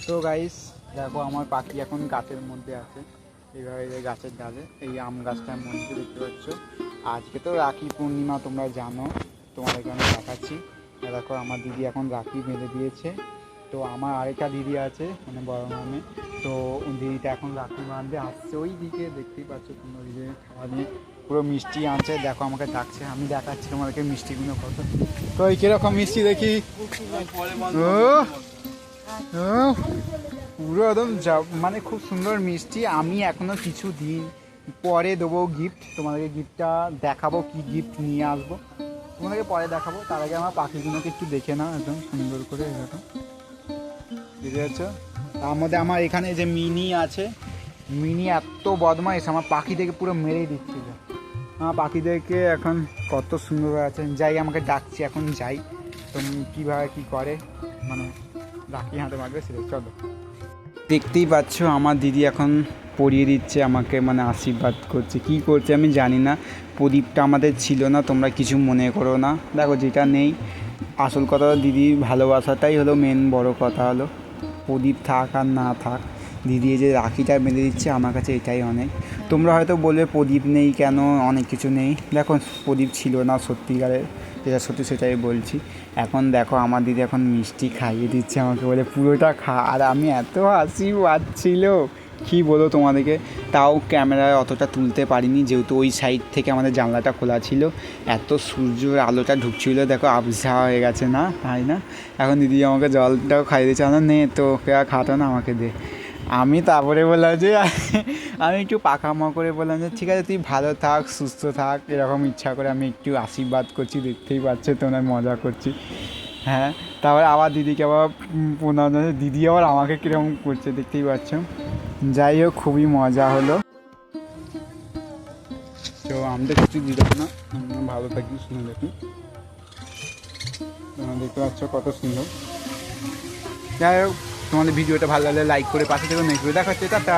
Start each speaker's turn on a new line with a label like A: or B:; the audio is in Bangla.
A: তো গাইস দেখো আমার পাখি এখন গাছের মধ্যে আছে, এইভাবে গাছের ডালে, এই আম গাছটার মধ্যে দেখতে পাচ্ছ। আজকে তো রাখি পূর্ণিমা, তোমরা জানো, তোমাদেরকে আমি দেখাচ্ছি। দেখো আমার দিদি এখন রাখি বেঁধে দিয়েছে। তো আমার আরেকটা দিদি আছে, মানে বড় মামে, তো দিদিটা এখন রাখি বাঁধতে আসছে ওই দিকে, দেখতেই পাচ্ছ তোমরা, ওই যে খাওয়া দিয়ে পুরো মিষ্টি আনছে। দেখো আমাকে ডাকছে, আমি দেখাচ্ছি তোমাদেরকে মিষ্টিগুলো কত। তো এই কীরকম মিষ্টি দেখি, পুরো একদম মানে খুব সুন্দর মিষ্টি। আমি এখনো কিছু দিন পরে দেবো গিফট, তোমাদেরকে গিফটটা দেখাবো, কি গিফট নিয়ে আসবো তোমাদেরকে পরে দেখাবো। তার আগে আমার পাখিগুলোকে একটু দেখে নাও একদম সুন্দর করে, এরকম বুঝতে পারছো। তার মধ্যে আমার এখানে যে মিনি আছে, মিনি এত বদমাইশ, আমার পাখিদেরকে পুরো মেরেই দিচ্ছিল। আমার পাখিদেরকে এখন কত সুন্দর আছে, যাই আমাকে ডাকছি, এখন যাই। তো কীভাবে কী করে, মানে রাখি হাতে মারবে সেটা, চলো। দেখতেই পাচ্ছ আমার দিদি এখন পরিয়ে দিচ্ছে আমাকে, মানে আশীর্বাদ করছে, কি করছে আমি জানি না। প্রদীপটা আমাদের ছিল না, তোমরা কিছু মনে করো না। দেখো যেটা নেই, আসল কথা দিদির ভালোবাসাটাই হলো মেন, বড় কথা হলো। প্রদীপ থাক আর না থাক, দিদি যে রাখিটা বেঁধে দিচ্ছে আমার কাছে এটাই অনেক। তোমরা হয়তো বলবে প্রদীপ নেই কেন, অনেক কিছু নেই। দেখো প্রদীপ ছিল না সত্যিকারের, যেটা সত্যি সেটাই বলছি। এখন দেখো আমার দিদি এখন মিষ্টি খাইয়ে দিচ্ছে আমাকে, বলে পুরোটা খা। আর আমি এত হাসি পাচ্ছিল কী বলো তোমাদেরকে, তাও ক্যামেরায় অতটা তুলতে পারিনি, যেহেতু ওই সাইড থেকে আমাদের জানলাটা খোলা ছিল, এত সূর্যের আলোটা ঢুকছিল। দেখো আবছা হয়ে গেছে না, তাই না? এখন দিদি আমাকে জলটাও খাইয়ে দিচ্ছে, আমার নে তো ওকে আর খাতো না, আমাকে দে। আমি তারপরে বললাম যে আমি একটু পাকামো করে বললাম যে ঠিক আছে তুই ভালো থাক, সুস্থ থাক, এরকম ইচ্ছা করে আমি একটু আশীর্বাদ করছি, দেখতেই পাচ্ছে তোমরা, মজা করছি। হ্যাঁ, তারপরে আবার দিদিকে আবার প্রণাম, দিদি আবার আমাকে কীরকম করছে দেখতেই পাচ্ছ। যাই হোক, খুবই মজা হলো। তো আমাদের কিছু দিল না, ভালো থাকি, শুনে দেখি। তোমরা দেখতে পাচ্ছ কত সুন্দর। যাই হোক, তোমাদের ভিডিওটা ভালো লাগলে লাইক করে পাশে থেকে নেক্সট ভিডিও দেখাচ্ছে, টাটা।